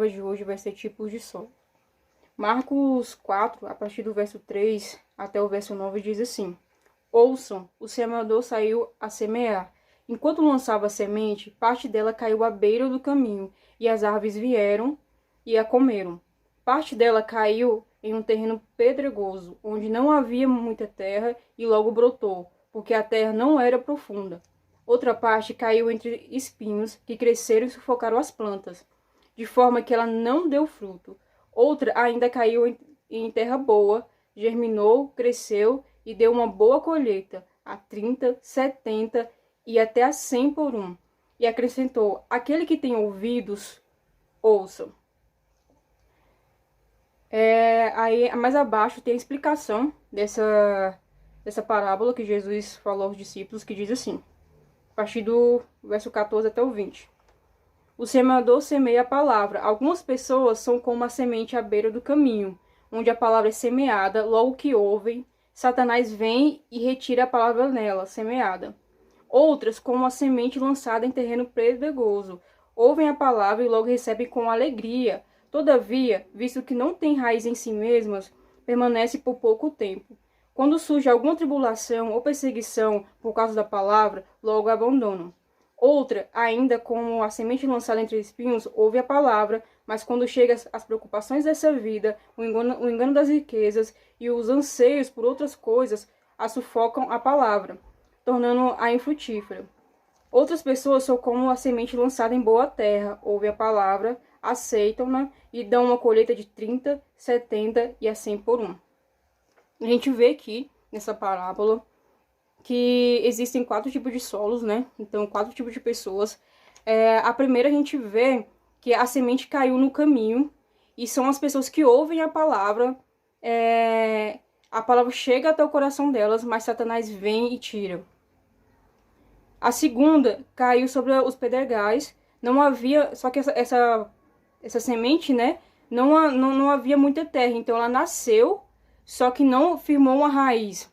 palavra de hoje vai ser tipos de solo. Marcos 4, a partir do verso 3 até o verso 9, diz assim: Ouçam, o semeador saiu a semear. Enquanto lançava a semente, parte dela caiu à beira do caminho, e as aves vieram e a comeram. Parte dela caiu em um terreno pedregoso, onde não havia muita terra, e logo brotou, porque a terra não era profunda. Outra parte caiu entre espinhos, que cresceram e sufocaram as plantas, de forma que ela não deu fruto. Outra ainda caiu em terra boa, germinou, cresceu e deu uma boa colheita, a 30, 70 e até a 100 por um. E acrescentou: aquele que tem ouvidos, ouça. Aí mais abaixo tem a explicação dessa parábola que Jesus falou aos discípulos, que diz assim, a partir do verso 14 até o 20. O semeador semeia a palavra. Algumas pessoas são como a semente à beira do caminho, onde a palavra é semeada. Logo que ouvem, Satanás vem e retira a palavra nela, semeada. Outras, como a semente lançada em terreno pedregoso, ouvem a palavra e logo recebem com alegria. Todavia, visto que não tem raiz em si mesmas, permanece por pouco tempo. Quando surge alguma tribulação ou perseguição por causa da palavra, logo a abandonam. Outra, ainda como a semente lançada entre espinhos, ouve a palavra, mas quando chegam as preocupações dessa vida, o engano das riquezas e os anseios por outras coisas, a sufocam a palavra, tornando-a infrutífera. Outras pessoas são como a semente lançada em boa terra, ouvem a palavra, aceitam-na e dão uma colheita de 30, 70 e a 100 por um. A gente vê aqui, nessa parábola, que existem 4 tipos de solos, né? Então, 4 tipos de pessoas. A primeira a gente vê que a semente caiu no caminho, e são as pessoas que ouvem a palavra chega até o coração delas, mas Satanás vem e tira. A segunda caiu sobre os pedregais, não havia, só que essa semente, né, não havia muita terra, então ela nasceu, só que não firmou uma raiz.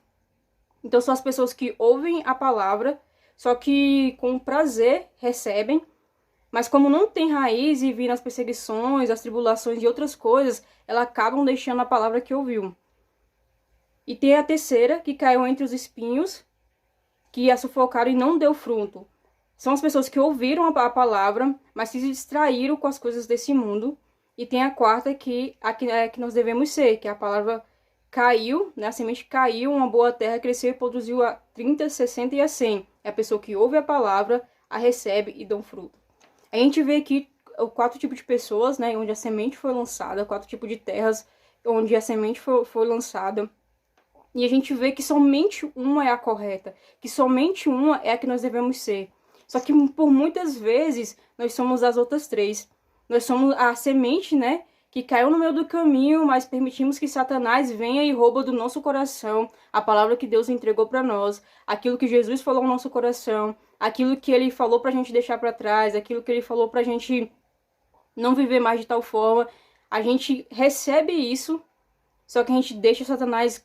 Então são as pessoas que ouvem a palavra, só que com prazer recebem, mas como não tem raiz e viram as perseguições, as tribulações e outras coisas, elas acabam deixando a palavra que ouviu. E tem a terceira, que caiu entre os espinhos, que a sufocaram e não deu fruto. São as pessoas que ouviram a palavra, mas se distraíram com as coisas desse mundo. E tem a quarta, que nós devemos ser, que a palavra caiu, né? A semente caiu, uma boa terra cresceu e produziu a 30, 60 e a 100. É a pessoa que ouve a palavra, a recebe e dá um fruto. A gente vê aqui 4 tipos de pessoas, né? Onde a semente foi lançada, 4 tipos de terras onde a semente foi lançada. E a gente vê que somente uma é a correta, que somente uma é a que nós devemos ser. Só que por muitas vezes nós somos as outras 3. Nós somos a semente, né, que caiu no meio do caminho, mas permitimos que Satanás venha e rouba do nosso coração a palavra que Deus entregou para nós, aquilo que Jesus falou no nosso coração, aquilo que ele falou pra gente deixar para trás, aquilo que ele falou pra gente não viver mais de tal forma. A gente recebe isso, só que a gente deixa Satanás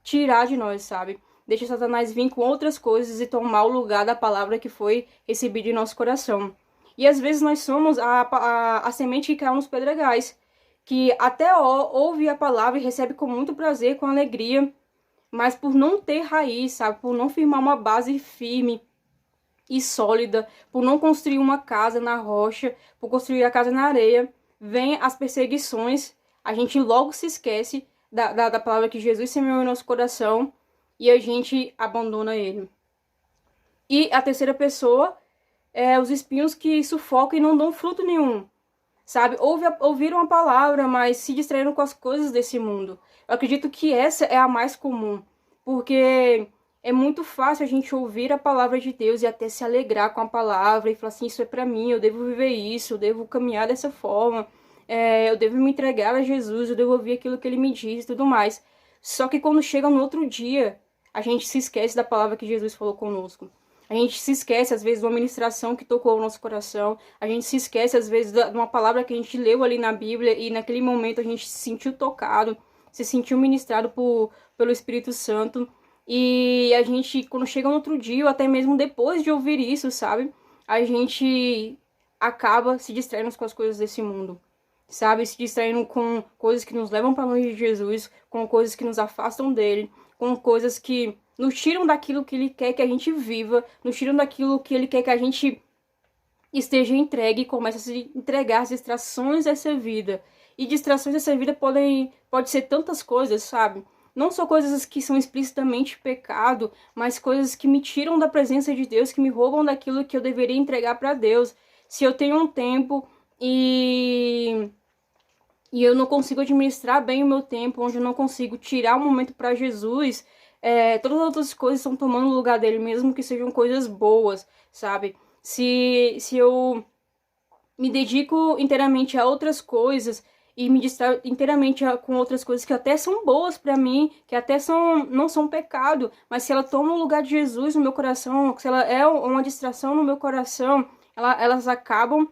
tirar de nós, sabe? Deixa Satanás vir com outras coisas e tomar o lugar da palavra que foi recebida em nosso coração. E às vezes nós somos a semente que caiu nos pedregais, que até ouve a palavra e recebe com muito prazer, com alegria, mas por não ter raiz, sabe? Por não firmar uma base firme e sólida, por não construir uma casa na rocha, por construir a casa na areia, vem as perseguições, a gente logo se esquece da palavra que Jesus semeou em nosso coração e a gente abandona ele. E a terceira pessoa é os espinhos que sufocam e não dão fruto nenhum, sabe? Ouviram a palavra, mas se distraíram com as coisas desse mundo. Eu acredito que essa é a mais comum, porque é muito fácil a gente ouvir a palavra de Deus e até se alegrar com a palavra e falar assim, isso é pra mim, eu devo viver isso, eu devo caminhar dessa forma, eu devo me entregar a Jesus, eu devo ouvir aquilo que ele me diz e tudo mais. Só que quando chega no outro dia, a gente se esquece da palavra que Jesus falou conosco. A gente se esquece, às vezes, de uma ministração que tocou o nosso coração. A gente se esquece, às vezes, de uma palavra que a gente leu ali na Bíblia e naquele momento a gente se sentiu tocado, se sentiu ministrado pelo Espírito Santo. E a gente, quando chega no outro dia, ou até mesmo depois de ouvir isso, sabe? A gente acaba se distraindo com as coisas desse mundo, sabe? Se distraindo com coisas que nos levam para longe de Jesus, com coisas que nos afastam dele, com coisas que nos tiram daquilo que ele quer que a gente viva, nos tiram daquilo que ele quer que a gente esteja entregue e comece a se entregar às distrações dessa vida. E distrações dessa vida pode ser tantas coisas, sabe? Não só coisas que são explicitamente pecado, mas coisas que me tiram da presença de Deus, que me roubam daquilo que eu deveria entregar para Deus. Se eu tenho um tempo e eu não consigo administrar bem o meu tempo, onde eu não consigo tirar um momento para Jesus, todas as outras coisas estão tomando o lugar dele, mesmo que sejam coisas boas, sabe? Se eu me dedico inteiramente a outras coisas e me distraio inteiramente com outras coisas que até são boas pra mim, que até não são pecado, mas se ela toma o lugar de Jesus no meu coração, se ela é uma distração no meu coração, elas acabam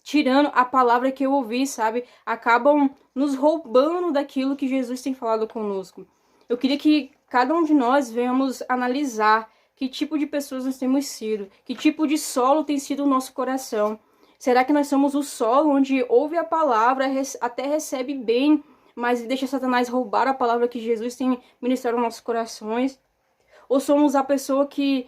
tirando a palavra que eu ouvi, sabe? Acabam nos roubando daquilo que Jesus tem falado conosco. Eu queria que cada um de nós venhamos analisar que tipo de pessoas nós temos sido, que tipo de solo tem sido o nosso coração. Será que nós somos o solo onde ouve a palavra, até recebe bem, mas deixa Satanás roubar a palavra que Jesus tem ministrado aos nossos corações? Ou somos a pessoa que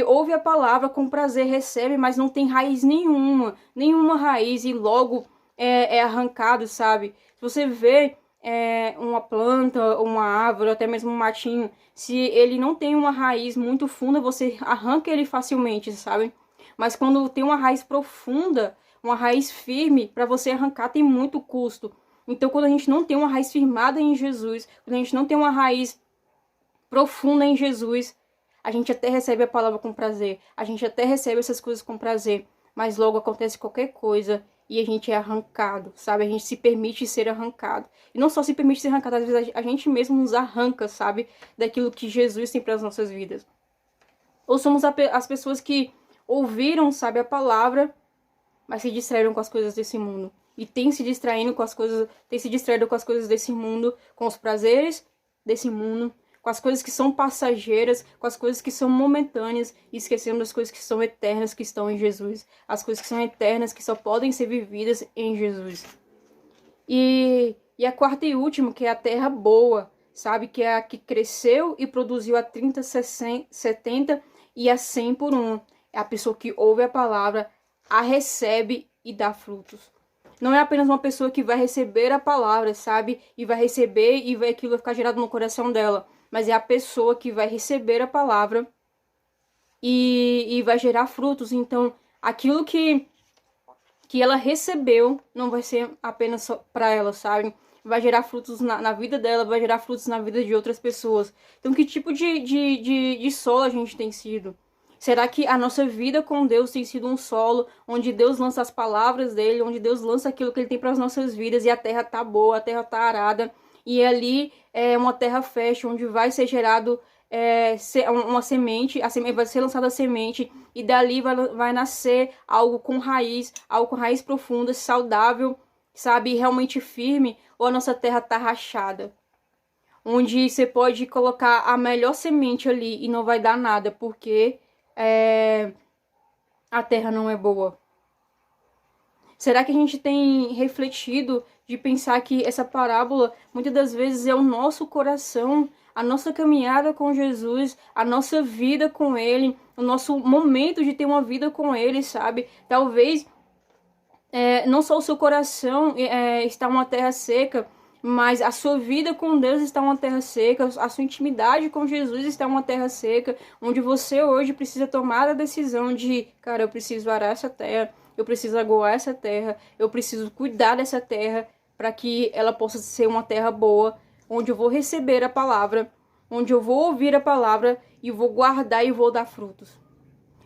ouve a palavra com prazer, recebe, mas não tem raiz nenhuma raiz, e logo é arrancado, sabe? Se você vê uma planta, uma árvore, ou até mesmo um matinho, se ele não tem uma raiz muito funda, você arranca ele facilmente, sabe? Mas quando tem uma raiz profunda, uma raiz firme, para você arrancar tem muito custo. Então, quando a gente não tem uma raiz firmada em Jesus, quando a gente não tem uma raiz profunda em Jesus, a gente até recebe a palavra com prazer, a gente até recebe essas coisas com prazer, mas logo acontece qualquer coisa e a gente é arrancado, sabe? A gente se permite ser arrancado. E não só se permite ser arrancado, às vezes a gente mesmo nos arranca, sabe? Daquilo que Jesus tem para as nossas vidas. Ou somos as pessoas que ouviram, sabe, a palavra, mas se distraíram com as coisas desse mundo. E tem se distraído com as coisas desse mundo, com os prazeres desse mundo, com as coisas que são passageiras, com as coisas que são momentâneas, e esquecendo das coisas que são eternas, que estão em Jesus. As coisas que são eternas, que só podem ser vividas em Jesus. E a quarta e última, que é a terra boa, sabe? Que é a que cresceu e produziu a 30, 60, 70 e a 100 por um. É a pessoa que ouve a palavra, a recebe e dá frutos. Não é apenas uma pessoa que vai receber a palavra, sabe? E vai receber e aquilo vai ficar gerado no coração dela. Mas é a pessoa que vai receber a palavra e vai gerar frutos. Então, aquilo que ela recebeu não vai ser apenas para ela, sabe? Vai gerar frutos na vida dela, vai gerar frutos na vida de outras pessoas. Então, que tipo de solo a gente tem sido? Será que a nossa vida com Deus tem sido um solo onde Deus lança as palavras dele, onde Deus lança aquilo que ele tem para as nossas vidas, e a terra tá boa, a terra tá arada, e ali é uma terra fértil, onde vai ser gerado uma semente, a semente vai ser lançada a semente, e dali vai nascer algo com raiz profunda, saudável, sabe, realmente firme, ou a nossa terra tá rachada, onde você pode colocar a melhor semente ali e não vai dar nada, porque a terra não é boa. Será que a gente tem refletido de pensar que essa parábola muitas das vezes é o nosso coração, a nossa caminhada com Jesus, a nossa vida com ele, o nosso momento de ter uma vida com ele, sabe? Talvez não só o seu coração está uma terra seca, mas a sua vida com Deus está uma terra seca, a sua intimidade com Jesus está uma terra seca, onde você hoje precisa tomar a decisão de, cara, eu preciso arar essa terra, eu preciso aguar essa terra, eu preciso cuidar dessa terra para que ela possa ser uma terra boa, onde eu vou receber a palavra, onde eu vou ouvir a palavra e vou guardar e vou dar frutos.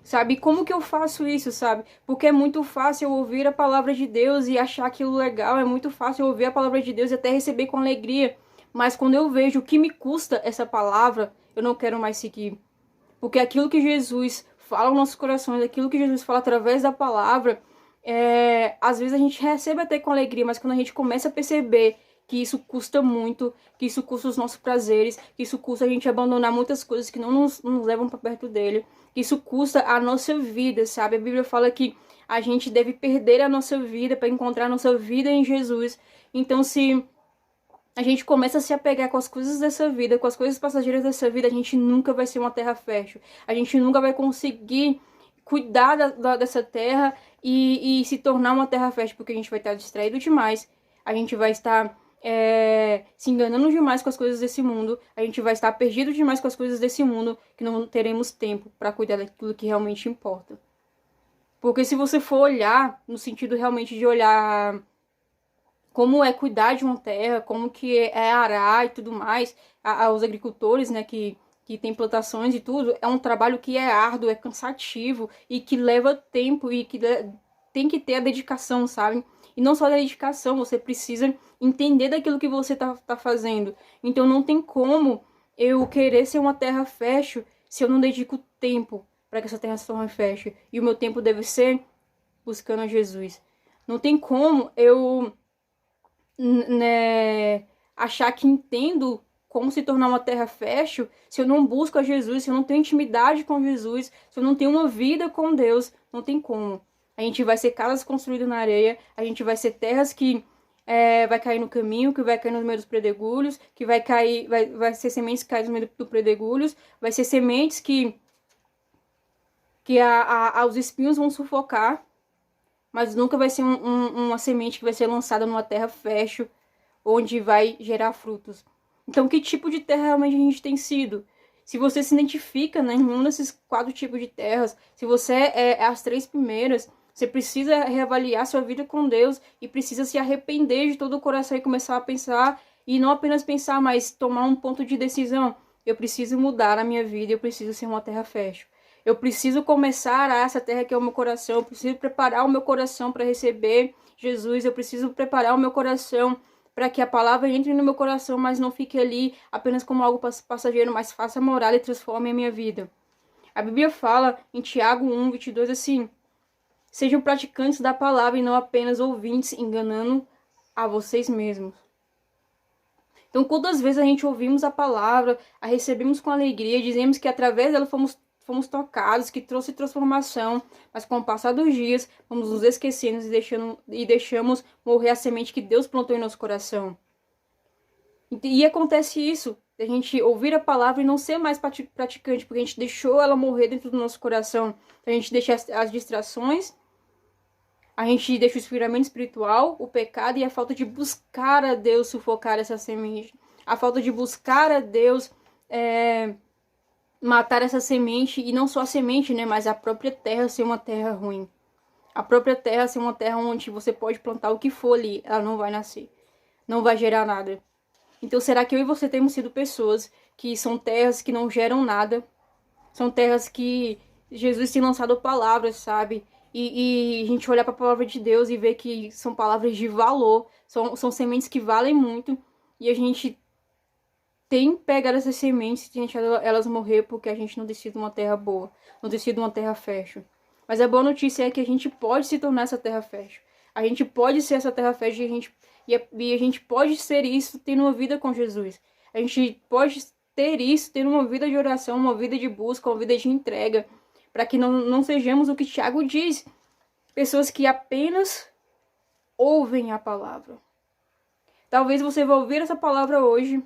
Sabe, como que eu faço isso, sabe? Porque é muito fácil eu ouvir a palavra de Deus e achar aquilo legal, é muito fácil eu ouvir a palavra de Deus e até receber com alegria. Mas quando eu vejo o que me custa essa palavra, eu não quero mais seguir. Porque aquilo que Jesus fala aos nossos corações, aquilo que Jesus fala através da palavra, às vezes a gente recebe até com alegria, mas quando a gente começa a perceber que isso custa muito, que isso custa os nossos prazeres, que isso custa a gente abandonar muitas coisas que não nos levam para perto dele, que isso custa a nossa vida, sabe? A Bíblia fala que a gente deve perder a nossa vida para encontrar a nossa vida em Jesus. Então, se a gente começa a se apegar com as coisas dessa vida, com as coisas passageiras dessa vida, a gente nunca vai ser uma terra fértil. A gente nunca vai conseguir cuidar dessa terra se tornar uma terra fértil, porque a gente vai estar distraído demais, a gente vai estar se enganando demais com as coisas desse mundo, a gente vai estar perdido demais com as coisas desse mundo, que não teremos tempo para cuidar daquilo que realmente importa. Porque se você for olhar, no sentido realmente de olhar como é cuidar de uma terra, como que é arar e tudo mais, aos agricultores, né, que tem plantações e tudo, é um trabalho que é árduo, é cansativo e que leva tempo e que tem que ter a dedicação, sabe? E não só a dedicação, você precisa entender daquilo que você tá fazendo. Então não tem como eu querer ser uma terra fértil se eu não dedico tempo para que essa terra se torne fértil. E o meu tempo deve ser buscando a Jesus. Não tem como eu achar que entendo como se tornar uma terra fértil se eu não busco a Jesus, se eu não tenho intimidade com Jesus, se eu não tenho uma vida com Deus. Não tem como. A gente vai ser casas construídas na areia, a gente vai ser terras que vai cair no caminho, que vai cair no meio dos predegulhos, que vai cair, vai ser sementes que caem no meio dos predegulhos, vai ser sementes que os espinhos vão sufocar, mas nunca vai ser uma semente que vai ser lançada numa terra fértil, onde vai gerar frutos. Então, que tipo de terra realmente a gente tem sido? Se você se identifica, né, em um desses 4 tipos de terras, se você é as 3 primeiras, você precisa reavaliar sua vida com Deus e precisa se arrepender de todo o coração e começar a pensar, e não apenas pensar, mas tomar um ponto de decisão. Eu preciso mudar a minha vida, eu preciso ser uma terra fértil. Eu preciso começar a essa terra que é o meu coração, eu preciso preparar o meu coração para receber Jesus, eu preciso preparar o meu coração para que a palavra entre no meu coração, mas não fique ali apenas como algo passageiro, mas faça morada e transforme a minha vida. A Bíblia fala em Tiago 1:22 assim: sejam praticantes da palavra e não apenas ouvintes, enganando a vocês mesmos. Então, quantas vezes a gente ouvimos a palavra, a recebemos com alegria, dizemos que através dela fomos tocados, que trouxe transformação, mas com o passar dos dias, vamos nos esquecendo e deixamos morrer a semente que Deus plantou em nosso coração. E acontece isso, a gente ouvir a palavra e não ser mais praticante, porque a gente deixou ela morrer dentro do nosso coração. A gente deixa as distrações, a gente deixa o esfriamento espiritual, o pecado e a falta de buscar a Deus sufocar essa semente. A falta de buscar a Deus matar essa semente, e não só a semente, né, mas a própria terra ser uma terra ruim. A própria terra ser uma terra onde você pode plantar o que for ali, ela não vai nascer, não vai gerar nada. Então, será que eu e você temos sido pessoas que são terras que não geram nada? São terras que Jesus tem lançado palavras, sabe? E a gente olhar para a palavra de Deus e ver que são palavras de valor, são sementes que valem muito, e a gente tem pegado essas sementes e tem deixado elas morrer porque a gente não tem sido uma terra boa, não tem sido uma terra fértil. Mas a boa notícia é que a gente pode se tornar essa terra fértil. A gente pode ser essa terra fértil e a gente pode ser isso tendo uma vida com Jesus. A gente pode ter isso tendo uma vida de oração, uma vida de busca, uma vida de entrega, para que não sejamos o que Tiago diz, pessoas que apenas ouvem a palavra. Talvez você vá ouvir essa palavra hoje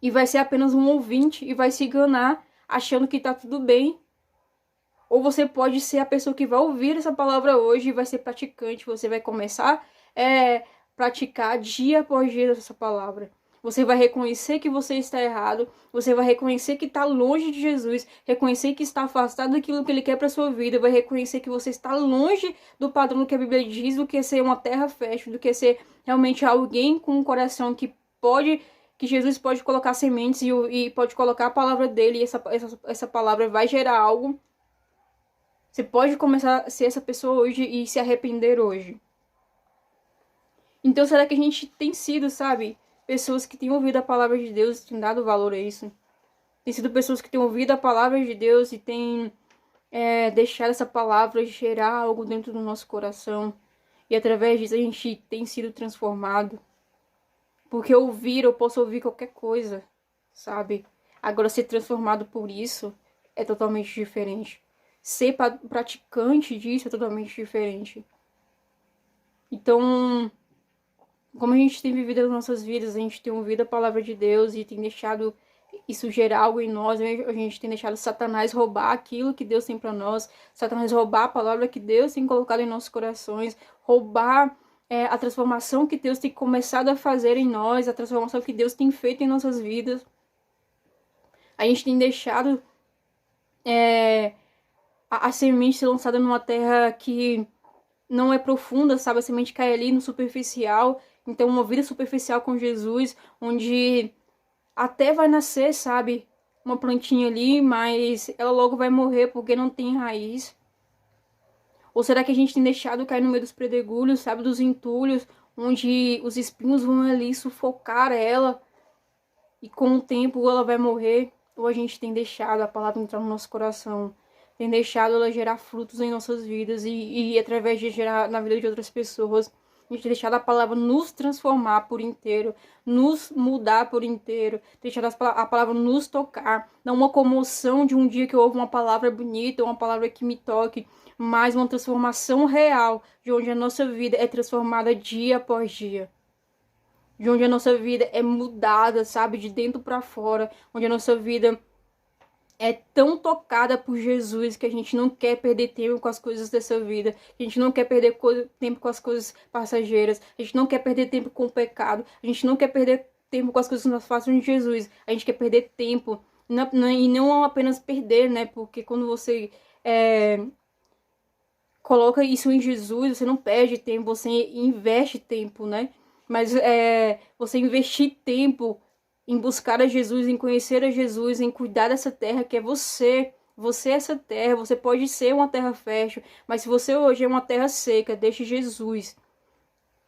e vai ser apenas um ouvinte e vai se enganar achando que tá tudo bem. Ou você pode ser a pessoa que vai ouvir essa palavra hoje e vai ser praticante. Você vai começar a praticar dia após dia essa palavra. Você vai reconhecer que você está errado. Você vai reconhecer que está longe de Jesus. Reconhecer que está afastado daquilo que Ele quer para sua vida. Vai reconhecer que você está longe do padrão do que a Bíblia diz, do que ser uma terra fértil, do que ser realmente alguém com um coração que Jesus pode colocar sementes e pode colocar a palavra dele, e essa palavra vai gerar algo. Você pode começar a ser essa pessoa hoje e se arrepender hoje. Então, será que a gente tem sido, sabe, pessoas que têm ouvido a palavra de Deus e têm dado valor a isso? Tem sido pessoas que têm ouvido a palavra de Deus e têm deixado essa palavra gerar algo dentro do nosso coração. E através disso a gente tem sido transformado. Porque ouvir, eu posso ouvir qualquer coisa, sabe? Agora, ser transformado por isso é totalmente diferente. Ser praticante disso é totalmente diferente. Então, como a gente tem vivido as nossas vidas, a gente tem ouvido a palavra de Deus e tem deixado isso gerar algo em nós, a gente tem deixado Satanás roubar aquilo que Deus tem para nós, Satanás roubar a palavra que Deus tem colocado em nossos corações, roubar a transformação que Deus tem começado a fazer em nós, a transformação que Deus tem feito em nossas vidas. A gente tem deixado a semente ser lançada numa terra que não é profunda, sabe? A semente cai ali no superficial. Então, uma vida superficial com Jesus, onde até vai nascer, sabe? Uma plantinha ali, mas ela logo vai morrer porque não tem raiz. Ou será que a gente tem deixado cair no meio dos pedregulhos, sabe? Dos entulhos, onde os espinhos vão ali sufocar ela e com o tempo ela vai morrer? Ou a gente tem deixado a palavra entrar no nosso coração, tem deixado ela gerar frutos em nossas vidas e através de gerar na vida de outras pessoas, a gente tem deixado a palavra nos transformar por inteiro, nos mudar por inteiro, deixado a palavra nos tocar, não uma comoção de um dia que eu ouvo uma palavra bonita, uma palavra que me toque, mas uma transformação real, de onde a nossa vida é transformada dia após dia. De onde a nossa vida é mudada, sabe, de dentro para fora, onde a nossa vida é tão tocada por Jesus que a gente não quer perder tempo com as coisas dessa vida, a gente não quer perder tempo com as coisas passageiras, a gente não quer perder tempo com o pecado, a gente não quer perder tempo com as coisas que nós fazemos de Jesus, a gente quer perder tempo, e não apenas perder, né, porque quando você coloca isso em Jesus, você não perde tempo, você investe tempo, né, mas você investir tempo em buscar a Jesus, em conhecer a Jesus, em cuidar dessa terra que é você. Você é essa terra, você pode ser uma terra fértil, mas se você hoje é uma terra seca, deixe Jesus,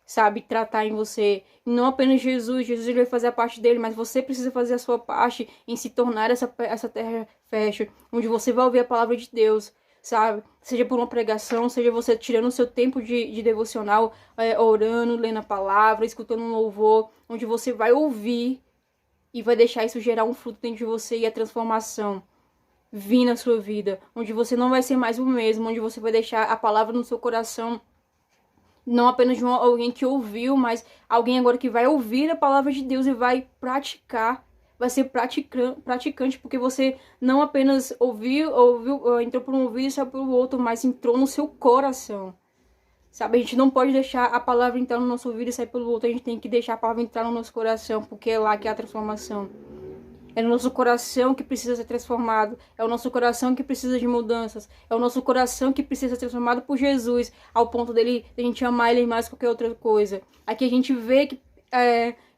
sabe, tratar em você. E não apenas Jesus, Jesus ele vai fazer a parte dele, mas você precisa fazer a sua parte em se tornar essa terra fértil, onde você vai ouvir a palavra de Deus, sabe? Seja por uma pregação, seja você tirando o seu tempo de devocional, orando, lendo a palavra, escutando um louvor, onde você vai ouvir e vai deixar isso gerar um fruto dentro de você e a transformação vir na sua vida. Onde você não vai ser mais o mesmo, onde você vai deixar a palavra no seu coração, não apenas de alguém que ouviu, mas alguém agora que vai ouvir a palavra de Deus e vai praticar, vai ser praticante, porque você não apenas ouviu, entrou por um ouvido e saiu pelo outro, mas entrou no seu coração. Sabe, a gente não pode deixar a palavra entrar no nosso ouvido e sair pelo outro. A gente tem que deixar a palavra entrar no nosso coração, porque é lá que é a transformação. É no nosso coração que precisa ser transformado. É o nosso coração que precisa de mudanças. É o nosso coração que precisa ser transformado por Jesus, ao ponto de a gente amar Ele mais que qualquer outra coisa. Aqui a gente vê que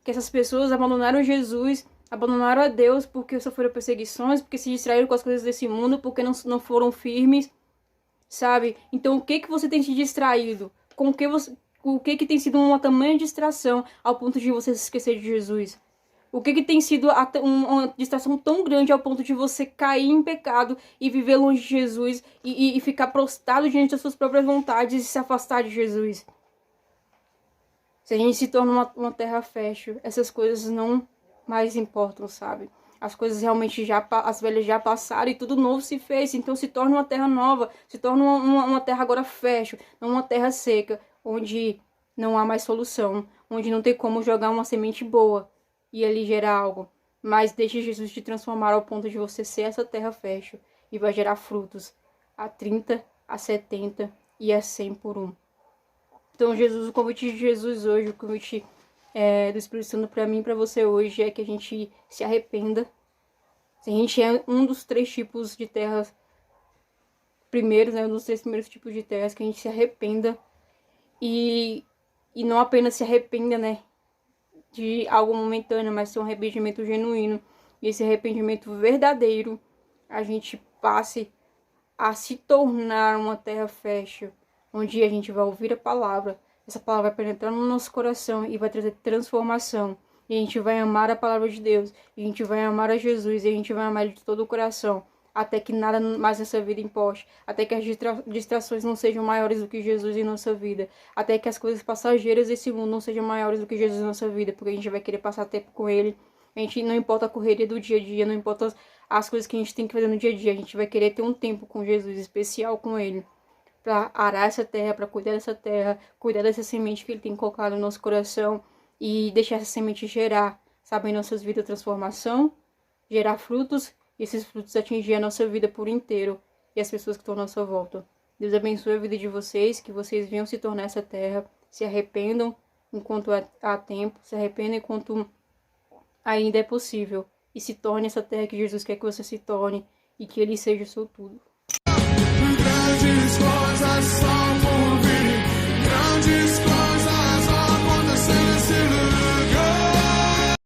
essas pessoas abandonaram Jesus, abandonaram a Deus porque sofreram perseguições, porque se distraíram com as coisas desse mundo, porque não foram firmes. Sabe? Então, o que você tem se distraído? O que tem sido uma tamanha distração ao ponto de você se esquecer de Jesus? O que tem sido uma distração tão grande ao ponto de você cair em pecado e viver longe de Jesus e ficar prostrado diante das suas próprias vontades e se afastar de Jesus? Se a gente se torna uma terra fértil, essas coisas não mais importam, sabe? As coisas realmente as velhas já passaram e tudo novo se fez. Então se torna uma terra nova, se torna uma terra agora fértil, não uma terra seca, onde não há mais solução, onde não tem como jogar uma semente boa e ali gerar algo. Mas deixe Jesus te transformar ao ponto de você ser essa terra fértil e vai gerar frutos a 30, a 70 e a 100 por um. Então Jesus, o convite de Jesus hoje, o convite do Espírito Santo para mim e para você hoje é que a gente se arrependa. Se a gente é um dos 3 tipos de terras primeiros, né, um dos 3 primeiros tipos de terras, que a gente se arrependa e não apenas se arrependa, né, de algo momentâneo, mas ser um arrependimento genuíno. E esse arrependimento verdadeiro, a gente passe a se tornar uma terra fértil, onde a gente vai ouvir a palavra. Essa palavra vai penetrar no nosso coração e vai trazer transformação. E a gente vai amar a palavra de Deus. E a gente vai amar a Jesus. E a gente vai amar Ele de todo o coração. até que nada mais nessa vida importe, até que as distrações não sejam maiores do que Jesus em nossa vida, até que as coisas passageiras desse mundo não sejam maiores do que Jesus em nossa vida, porque a gente vai querer passar tempo com Ele. A gente não importa a correria do dia a dia, não importa as coisas que a gente tem que fazer no dia a dia, a gente vai querer ter um tempo com Jesus especial com Ele, para arar essa terra, para cuidar dessa terra, cuidar dessa semente que Ele tem colocado no nosso coração e deixar essa semente gerar, sabe, em nossas vidas transformação, gerar frutos, e esses frutos atingir a nossa vida por inteiro e as pessoas que estão à nossa volta. Deus abençoe a vida de vocês, que vocês venham se tornar essa terra, se arrependam enquanto há tempo, se arrependam enquanto ainda é possível, e se torne essa terra que Jesus quer que você se torne, e que Ele seja o seu tudo. Grandes coisas são por vir, grandes coisas vão acontecer nesse lugar.